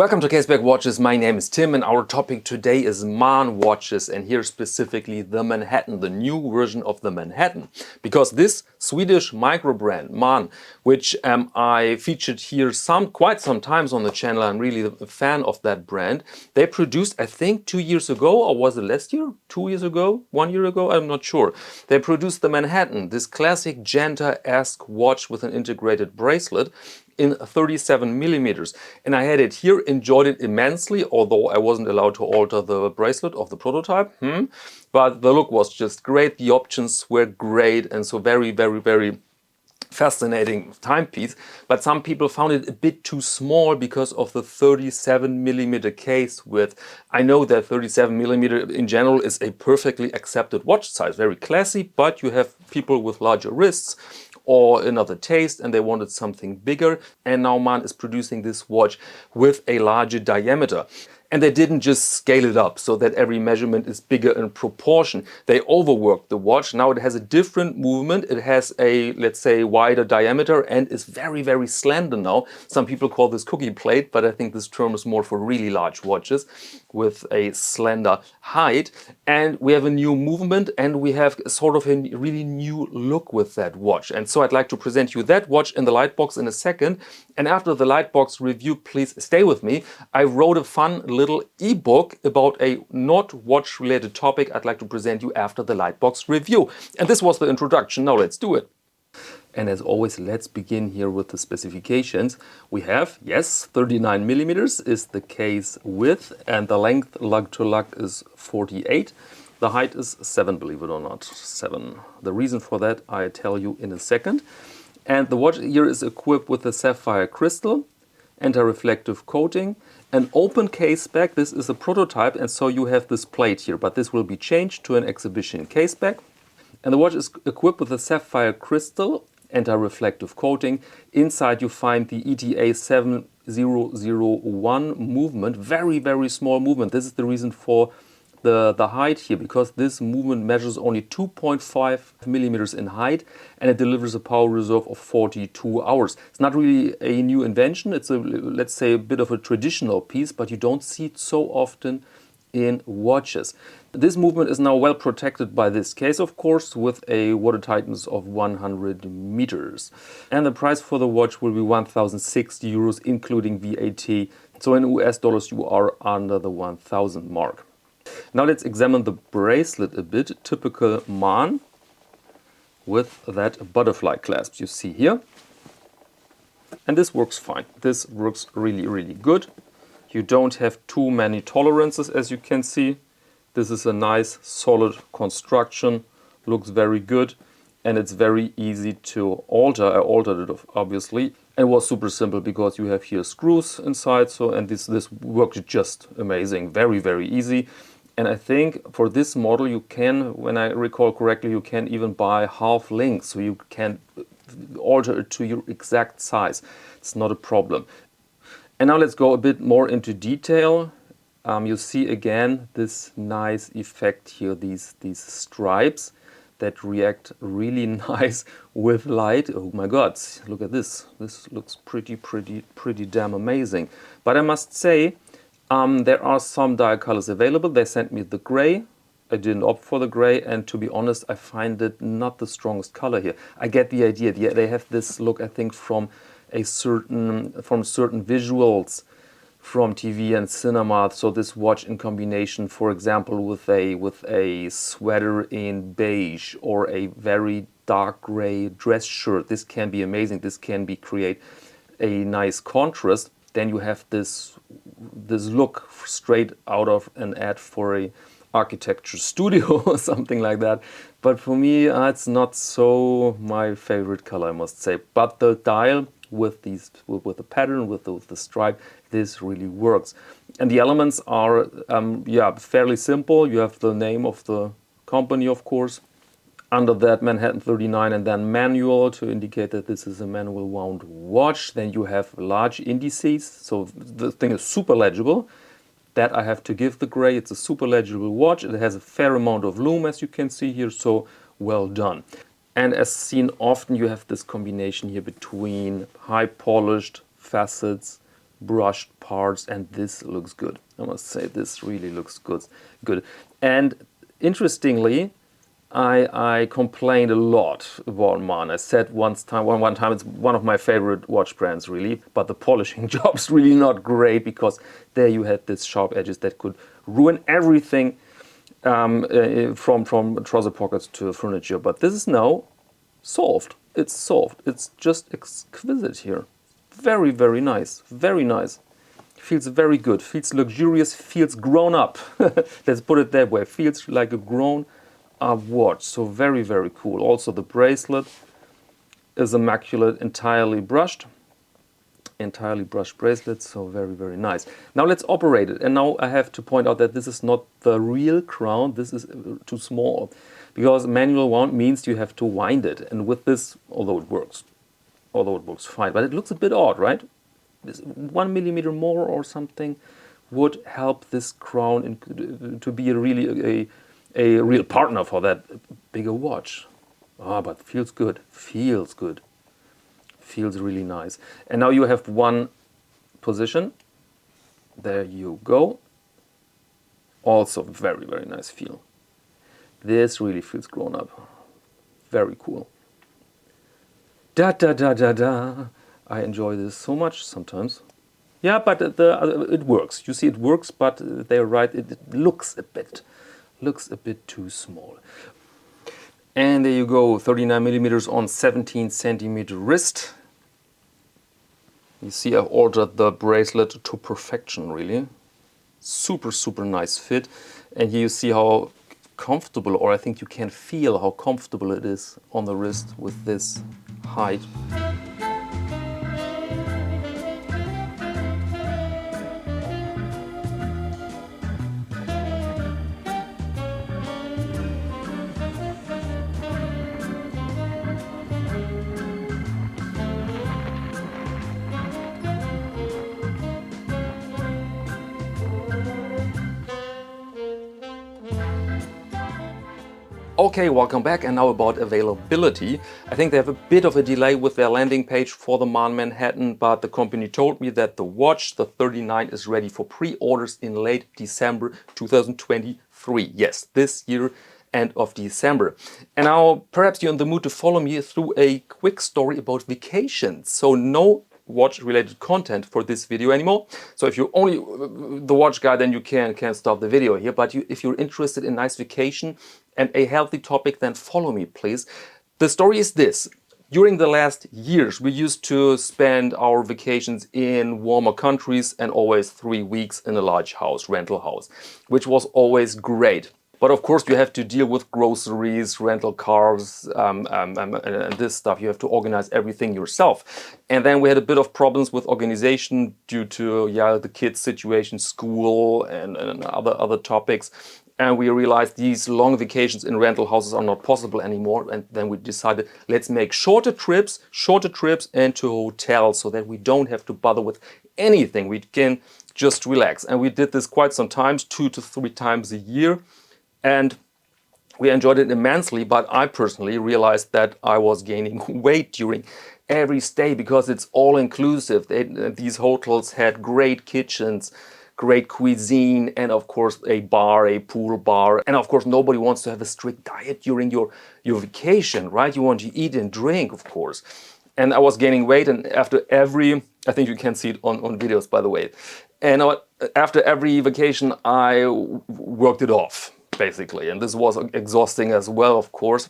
Welcome to Caseback Watches. My name is Tim and our topic today is Maen watches, and here specifically the Manhattan, the new version of the Manhattan. Because this Swedish micro brand, Maen, which I featured here quite some times on the channel, I'm really a fan of that brand. They produced, I think 2 years ago, or was it last year? 2 years ago? 1 year ago? I'm not sure. They produced the Manhattan, this classic Genta-esque watch with an integrated bracelet in 37 millimeters, and I had it here, enjoyed it immensely, although I wasn't allowed to alter the bracelet of the prototype. But the look was just great, the options were great, and so very fascinating timepiece. But some people found it a bit too small because of the 37 millimeter case width. I know that 37 millimeter in general is a perfectly accepted watch size, very classy, but you have people with larger wrists or another taste and they wanted something bigger, and now Maen is producing this watch with a larger diameter. And they didn't just scale it up so that every measurement is bigger in proportion. They overworked the watch. Now it has a different movement. It has a, let's say, wider diameter and is very slender now. Some people call this cookie plate, but I think this term is more for really large watches with a slender height. And we have a new movement and we have sort of a really new look with that watch. And so I'd like to present you that watch in the Lightbox in a second. And after the Lightbox review, please stay with me. I wrote a fun little ebook about a not watch related topic I'd like to present you after the Lightbox review. And this was the introduction. Now let's do it. And as always, let's begin here with the specifications. We have, yes, 39 millimeters is the case width, and the length lug to lug is 48. The height is 7, believe it or not, 7. The reason for that I tell you in a second. And the watch here is equipped with a sapphire crystal, anti-reflective coating, an open case back. This is a prototype, and so you have this plate here, but this will be changed to an exhibition case back. And the watch is equipped with a sapphire crystal, anti-reflective coating. Inside you find the ETA 7001 movement, very small movement. This is the reason for the height here, because this movement measures only 2.5 millimeters in height and it delivers a power reserve of 42 hours. It's not really a new invention. It's a, let's say, a bit of a traditional piece, but you don't see it so often in watches. This movement is now well protected by this case, of course, with a water tightness of 100 meters. And the price for the watch will be 1,060 euros, including VAT. So in US dollars, you are under the 1,000 mark. Now let's examine the bracelet a bit. Typical Maen with that butterfly clasp you see here. And this works fine. This works really good. You don't have too many tolerances, as you can see. This is a nice solid construction, looks very good, and it's very easy to alter. I altered it obviously. It was super simple because you have here screws inside, so and this works just amazing, very easy. And I think for this model you can, when I recall correctly, you can even buy half length, so you can alter it to your exact size. It's not a problem. And now let's go a bit more into detail. You see again this nice effect here, these stripes that react really nice with light. Oh my God, look at this. This looks pretty damn amazing. But I must say, there are some dye colors available. They sent me the gray. I didn't opt for the gray, and to be honest, I find it not the strongest color here. I get the idea. They have this look, I think, from certain visuals from TV and cinema. So this watch in combination, for example, with a sweater in beige or a very dark gray dress shirt, this can be amazing. This can create a nice contrast. Then you have this look straight out of an ad for a architecture studio or something like that. But for me, it's not so my favorite color, I must say. But the dial with the pattern, with the stripe, this really works. And the elements are fairly simple. You have the name of the company, of course. Under that, Manhattan 39, and then manual to indicate that this is a manual wound watch. Then you have large indices, so the thing is super legible. That I have to give the gray. It's a super legible watch. It has a fair amount of lume, as you can see here, so well done. And as seen often, you have this combination here between high polished facets brushed parts, and this looks good. I must say, this really looks good. And interestingly, I complained a lot about Man. I said one time it's one of my favorite watch brands, really, but the polishing job's really not great, because there you had these sharp edges that could ruin everything, from trouser pockets to furniture. But this is now solved. It's solved. It's just exquisite here. Very, very nice. Very nice. Feels very good. Feels luxurious. Feels grown up. Let's put it that way. Feels like a grown up watch. So very, very cool. Also the bracelet is immaculate, entirely brushed bracelet, so very, very nice. Now let's operate it. And now I have to point out that this is not the real crown. This is too small, because manual wound means you have to wind it. And with this, although it works fine, but it looks a bit odd, right? This 1 millimeter more or something would help this crown to be a real partner for that bigger watch. But feels good. Feels really nice. And now you have one position. There you go. Also very, very nice feel. This really feels grown up. Very cool. Da da da da da. I enjoy this so much sometimes. Yeah, but it works. You see, it works, but they're right. It looks a bit too small. And there you go, 39 millimeters on 17 centimeter wrist. You see, I've altered the bracelet to perfection, really. Super, super nice fit. And here you see how comfortable, or I think you can feel how comfortable it is on the wrist with this height. Okay, welcome back, and now about availability. I think they have a bit of a delay with their landing page for the Maen Manhattan, but the company told me that the watch, the 39, is ready for pre-orders in late December 2023. Yes, this year, end of December. And now perhaps you're in the mood to follow me through a quick story about vacations. So no watch related content for this video anymore. So if you're only the watch guy, then you can stop the video here. But if you're interested in nice vacation and a healthy topic, then follow me, please. The story is this. During the last years, we used to spend our vacations in warmer countries and always 3 weeks in a large house, rental house, which was always great. But of course, you have to deal with groceries, rental cars, and this stuff. You have to organize everything yourself. And then we had a bit of problems with organization due to the kids' situation, school, and other topics. And we realized these long vacations in rental houses are not possible anymore. And then we decided, let's make shorter trips into hotels so that we don't have to bother with anything. We can just relax. And we did this quite some times, 2 to 3 times a year. And we enjoyed it immensely, but I personally realized that I was gaining weight during every stay because it's all inclusive. These hotels had great kitchens, great cuisine, and of course a pool bar. And of course nobody wants to have a strict diet during your vacation, right? You want to eat and drink, of course. And I was gaining weight, and after every, I think you can see it on videos, by the way. And after every vacation I worked it off, basically. And this was exhausting as well, of course.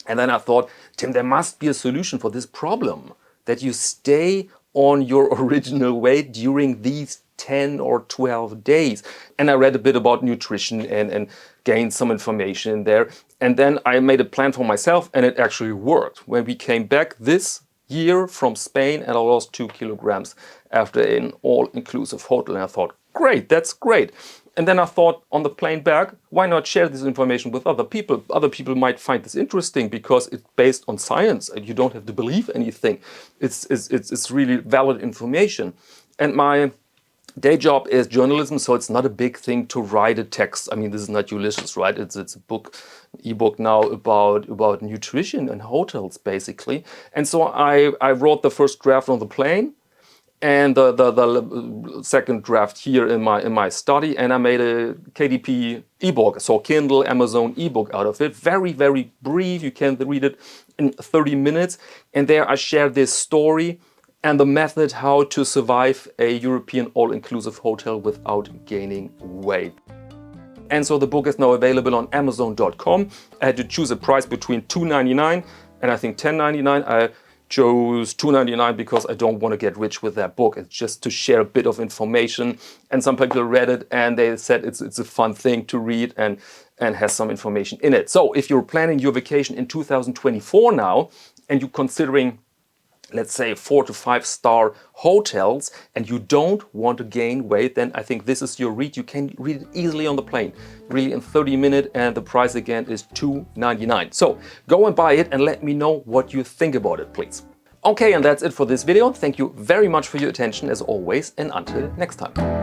And then I thought, Tim, there must be a solution for this problem, that you stay on your original weight during these 10 or 12 days. And I read a bit about nutrition and gained some information there. And then I made a plan for myself, and it actually worked. When we came back this year from Spain, and I lost 2 kilograms after an all-inclusive hotel. And I thought, great, that's great. And then I thought on the plane back, why not share this information with other people? Other people might find this interesting because it's based on science and you don't have to believe anything. It's really valid information. And my day job is journalism, so it's not a big thing to write a text. I mean, this is not Ulysses, right? It's a book, ebook now about nutrition and hotels, basically. And so I wrote the first draft on the plane. and the second draft here in my study, and I made a KDP ebook, so Kindle Amazon ebook out of it. Very, very brief. You can read it in 30 minutes. And there I share this story and the method how to survive a European all-inclusive hotel without gaining weight. And so the book is now available on Amazon.com. I had to choose a price between $2.99 and I think $10.99. I chose $2.99 because I don't want to get rich with that book. It's just to share a bit of information. And some people read it and they said it's a fun thing to read and has some information in it. So if you're planning your vacation in 2024 now and you're considering, let's say, 4 to 5 star hotels and you don't want to gain weight, then I think this is your read. You can read it easily on the plane, really in 30 minutes, and the price again is $2.99. So go and buy it and let me know what you think about it, please. Okay, and that's it for this video. Thank you very much for your attention as always, and until next time.